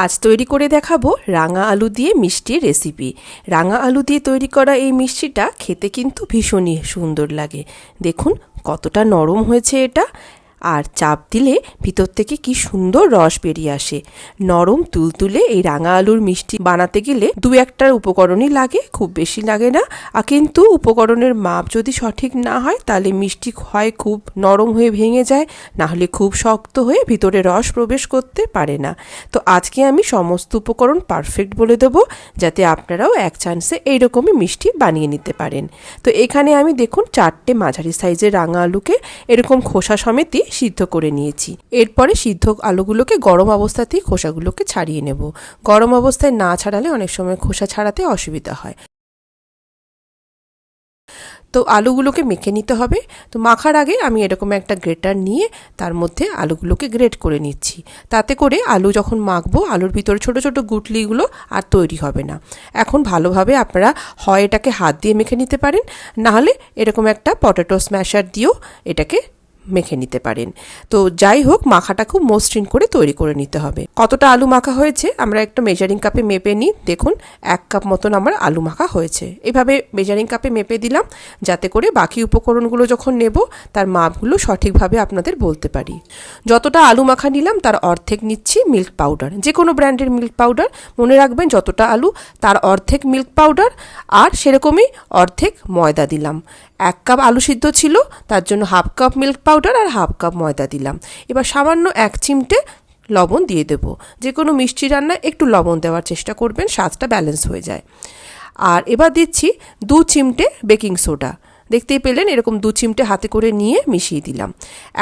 আজ তৈরি করে দেখাবো রাঙা আলু দিয়ে মিষ্টির রেসিপি। রাঙা আলু দিয়ে তৈরি করা এই মিষ্টিটা খেতে কিন্তু ভীষণই সুন্দর লাগে। দেখুন কতটা নরম হয়েছে এটা, আর চাপ দিলে ভিতর থেকে কি সুন্দর রস বেরিয়ে আসে। নরম তুলতুলে এই রাঙা আলুর মিষ্টি বানাতে গেলে দু একটার উপকরণই লাগে, খুব বেশি লাগে না। আর কিন্তু উপকরণের মাপ যদি সঠিক না হয় তাহলে মিষ্টি হয় খুব নরম হয়ে ভেঙে যায়, না হলে খুব শক্ত হয়ে ভিতরে রস প্রবেশ করতে পারে না। তো আজকে আমি সমস্ত উপকরণ পারফেক্ট বলে দেবো, যাতে আপনারাও এক চান্সে এইরকমই মিষ্টি বানিয়ে নিতে পারেন। তো এখানে আমি দেখুন 4টে মাঝারি সাইজের রাঙা আলুকে এরকম খোসা সমেতই সিদ্ধ করে নিয়েছি। এরপরে সিদ্ধ আলুগুলোকে গরম অবস্থাতেই খোসাগুলোকে ছাড়িয়ে নেব। গরম অবস্থায় না ছাড়ালে অনেক সময় খোসা ছাড়াতে অসুবিধা হয়। তো আলুগুলোকে মেখে নিতে হবে। তো মাখার আগে আমি এরকম একটা গ্রেটার নিয়ে তার মধ্যে আলুগুলোকে গ্রেট করে নিচ্ছি। তাতে করে আলু যখন মাখবো আলুর ভিতরে ছোট ছোট গুটলিগুলো আর তৈরি হবে না। এখন ভালোভাবে আপনারা হয় এটাকে হাত দিয়ে মেখে নিতে পারেন, নাহলে এরকম একটা পটেটো স্ম্যাশার দিয়েও এটাকে মেখে নিতে পারেন। তো যাই হোক, মাখাটা খুব মসৃণ করে তৈরি করে নিতে হবে। কতটা আলু মাখা হয়েছে আমরা একটা মেজারিং কাপে মেপে নিই। দেখুন 1 কাপ মতন আমার আলু মাখা হয়েছে। এভাবে মেজারিং কাপে মেপে দিলাম, যাতে করে বাকি উপকরণগুলো যখন নেব তার মাপগুলো সঠিকভাবে আপনাদের বলতে পারি। যতটা আলু মাখা নিলাম তার অর্ধেক নিচ্ছি মিল্ক পাউডার, যে কোনো ব্র্যান্ডের মিল্ক পাউডার। মনে রাখবেন যতটা আলু তার অর্ধেক মিল্ক পাউডার, আর সেরকমই অর্ধেক ময়দা দিলাম। 1 কাপ আলু সিদ্ধ ছিল, তার জন্য 1/2 কাপ মিল্ক পাউডার আর 1/2 কাপ ময়দা দিলাম। এবার সামান্য 1 চিমটে লবণ দিয়ে দেবো। যে কোনো মিষ্টি রান্নায় একটু লবণ দেওয়ার চেষ্টা করবেন, স্বাদটা ব্যালেন্স হয়ে যায়। আর এবার দিচ্ছি 2 চিমটে বেকিং সোডা। দেখতেই পেলেন এরকম 2 চিমটে হাতে করে নিয়ে মিশিয়ে দিলাম।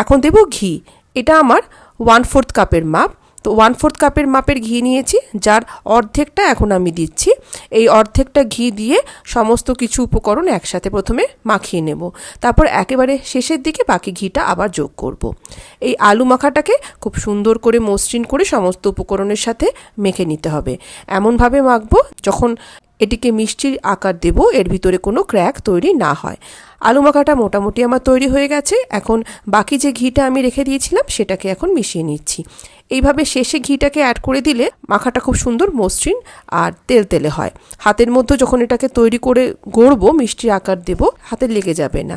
এখন দেব ঘি। এটা আমার 1/4 কাপের মাপ। তো 1/4 কাপের মাপের ঘি নিয়েছি, যার অর্ধেকটা এখন আমি দিচ্ছি। এই অর্ধেকটা ঘি দিয়ে সমস্ত কিছু উপকরণ একসাথে প্রথমে মাখিয়ে নেব, তারপর একেবারে শেষের দিকে বাকি ঘিটা আবার যোগ করব। এই আলু মাখাটাকে খুব সুন্দর করে মসৃণ করে সমস্ত উপকরণের সাথে মেখে নিতে হবে। এমনভাবে মাখবো যখন এটিকে মিষ্টির আকার দেব এর ভিতরে কোনো ক্র্যাক তৈরি না হয়। আলু মাখাটা মোটামুটি আমার তৈরি হয়ে গেছে। এখন বাকি যে ঘিটা আমি রেখে দিয়েছিলাম সেটাকে এখন মিশিয়ে নিচ্ছি। এইভাবে শেষে ঘিটাকে অ্যাড করে দিলে মাখাটা খুব সুন্দর মসৃণ আর তেলতেলে হয়। হাতের মধ্যে যখন এটাকে তৈরি করে গড়বো, মিষ্টির আকার দেব, হাতে লেগে যাবে না।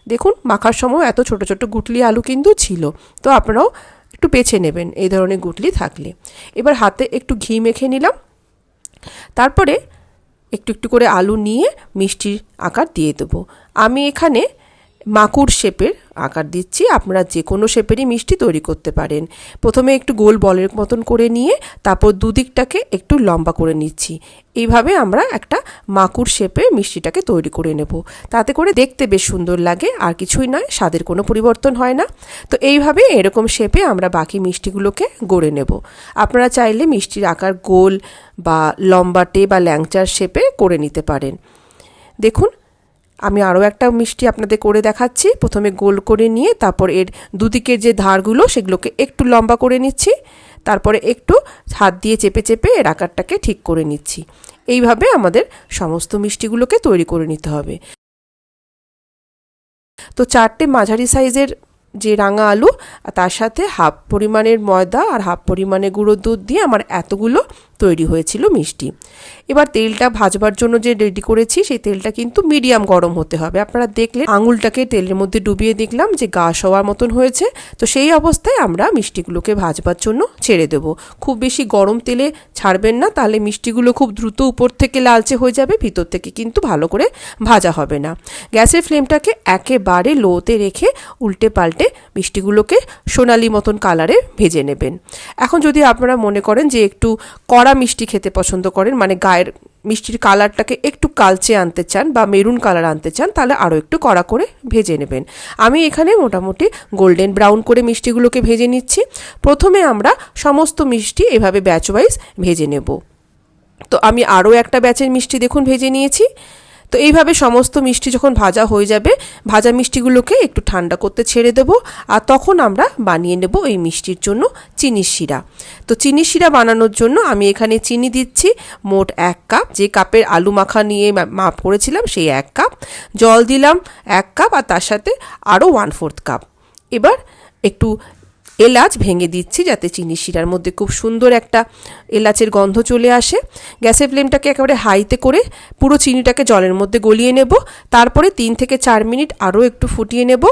দেখুন মাখার সময় এত ছোট ছোট গুটলি আলু কিন্তু ছিল, তো আপনারাও একটু বেছে নেবেন এই ধরনের গুটলি থাকলে। এবার হাতে একটু ঘি মেখে নিলাম, তারপরে একটু একটু করে আলু নিয়ে মিষ্টির আকার দিয়ে দেবো। আমি এখানে মাকুর শেপের আকার দিচ্ছি, আপনারা যে কোনো শেপেরই মিষ্টি তৈরি করতে পারেন। প্রথমে একটু গোল বলের মতন করে নিয়ে তারপর দুদিকটাকে একটু লম্বা করে নিচ্ছি। এইভাবে আমরা একটা মাকুর শেপে মিষ্টিটাকে তৈরি করে নেব। তাতে করে দেখতে বেশ সুন্দর লাগে, আর কিছুই নয়, স্বাদের কোনো পরিবর্তন হয় না। তো এইভাবে এরকম শেপে আমরা বাকি মিষ্টিগুলোকে গড়ে নেব। আপনারা চাইলে মিষ্টির আকার গোল বা লম্বাটে বা ল্যাংচার শেপে করে নিতে পারেন। দেখুন আমি আরও একটা মিষ্টি আপনাদের করে দেখাচ্ছি। প্রথমে গোল করে নিয়ে তারপর এর দুদিকের যে ধারগুলো সেগুলোকে একটু লম্বা করে নিচ্ছি, তারপরে একটু হাত দিয়ে চেপে চেপে এর আকারটাকে ঠিক করে নিচ্ছি। এইভাবে আমাদের সমস্ত মিষ্টিগুলোকে তৈরি করে নিতে হবে। তো 4টে মাঝারি সাইজের যে রাঙা আলু, তার সাথে 1/2 পরিমাণের ময়দা আর 1/2 পরিমাণের গুঁড়ো দুধ দিয়ে আমার এতগুলো তৈরি হয়েছিল মিষ্টি। এবার তেলটা ভাজবার জন্য যে রেডি করেছি সেই তেলটা কিন্তু মিডিয়াম গরম হতে হবে। আপনারা দেখলে আঙুলটাকে তেলের মধ্যে ডুবিয়ে দেখলাম যে গা সওয়ার মতন হয়েছে। তো সেই অবস্থায় আমরা মিষ্টিগুলোকে ভাজবার জন্য ছেড়ে দেব। খুব বেশি গরম তেলে ছাড়বেন না, তাহলে মিষ্টিগুলো খুব দ্রুত উপর থেকে লালচে হয়ে যাবে, ভিতর থেকে কিন্তু ভালো করে ভাজা হবে না। গ্যাসের ফ্লেমটাকে একেবারে লোতে রেখে উল্টে পাল্টে মিষ্টিগুলোকে সোনালি মতন কালারে ভেজে নেবেন। এখন যদি আপনারা মনে করেন যে একটু কড়া মিষ্টি খেতে পছন্দ করেন, মানে গায়ের মিষ্টির কালারটাকে একটু কালচে আনতে চান বা মেরুন কালার আনতে চান, তাহলে আরও একটু কড়া করে ভেজে নেবেন। আমি এখানে মোটামুটি গোল্ডেন ব্রাউন করে মিষ্টিগুলোকে ভেজে নিচ্ছি। প্রথমে আমরা সমস্ত মিষ্টি এভাবে ব্যাচ ওয়াইজ ভেজে নেব। তো আমি আরও একটা ব্যাচের মিষ্টি দেখুন ভেজে নিয়েছি। তো এইভাবে সমস্ত মিষ্টি যখন ভাজা হয়ে যাবে, ভাজা মিষ্টিগুলোকে একটু ঠান্ডা করতে ছেড়ে দেব, আর তখন আমরা বানিয়ে নেব এই মিষ্টির জন্য চিনির শিরা। তো চিনির শিরা বানানোর জন্য আমি এখানে চিনি দিচ্ছি মোট 1 কাপ। যে কাপের আলু মাখা নিয়ে মাপ করেছিলাম সেই 1 কাপ। জল দিলাম 1 কাপ, আর তার সাথে আরও 1/4 কাপ। এবার একটু এলাচ ভেঙে দিচ্ছি যাতে চিনির শিরার মধ্যে খুব সুন্দর একটা এলাচের গন্ধ চলে আসে। গ্যাসের ফ্লেমটাকে একেবারে হাইতে করে পুরো চিনিটাকে জলের মধ্যে গলিয়ে নেব। তারপরে 3 থেকে 4 মিনিট আরও একটু ফুটিয়ে নেব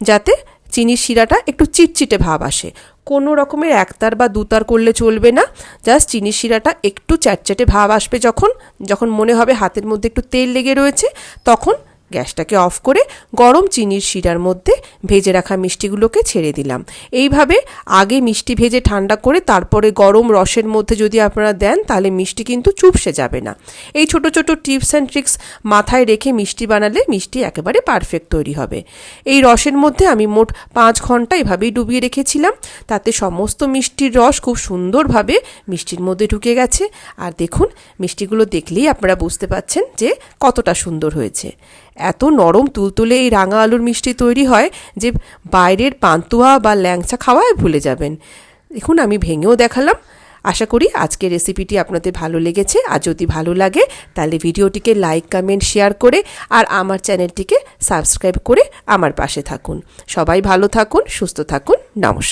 যাতে চিনির শিরাটা একটু চিটচিটে ভাব আসে। কোনো রকমের একতার বা দুতার করলে চলবে না। জাস্ট চিনির শিরাটা একটু চ্যাটচ্যাটে ভাব আসবে যখন মনে হবে হাতের মধ্যে একটু তেল লেগে রয়েছে, তখন গ্যাসটাকে অফ করে গরম চিনির শিরার মধ্যে ভেজে রাখা মিষ্টিগুলোকে ছেড়ে দিলাম। এইভাবে আগে মিষ্টি ভেজে ঠান্ডা করে তারপরে গরম রসের মধ্যে যদি আপনারা দেন তাহলে মিষ্টি কিন্তু চুপসে যাবে না। এই ছোট ছোট টিপস অ্যান্ড ট্রিক্স মাথায় রেখে মিষ্টি বানালে মিষ্টি একেবারে পারফেক্ট তৈরি হবে। এই রসের মধ্যে আমি মোট 5 ঘন্টা এভাবেই ডুবিয়ে রেখেছিলাম। তাতে সমস্ত মিষ্টির রস খুব সুন্দরভাবে মিষ্টির মধ্যে ঢুকে গেছে। আর দেখুন, মিষ্টিগুলো দেখলেই আপনারা বুঝতে পাচ্ছেন যে কতটা সুন্দর হয়েছে। এত নরম তুলতুলে এই রাঙা আলুর মিষ্টি তৈরি হয় যে বাইরের পান্তুয়া বা ল্যাংচা খাওয়ায় ভুলে যাবেন। দেখুন, আমি ভেঙেও দেখালাম। আশা করি আজকের রেসিপিটি আপনাদের ভালো লেগেছে। আর যদি ভালো লাগে তাহলে ভিডিওটিকে লাইক, কমেন্ট, শেয়ার করে আর আমার চ্যানেলটিকে সাবস্ক্রাইব করে আমার পাশে থাকুন। সবাই ভালো থাকুন, সুস্থ থাকুন। নমস্কার।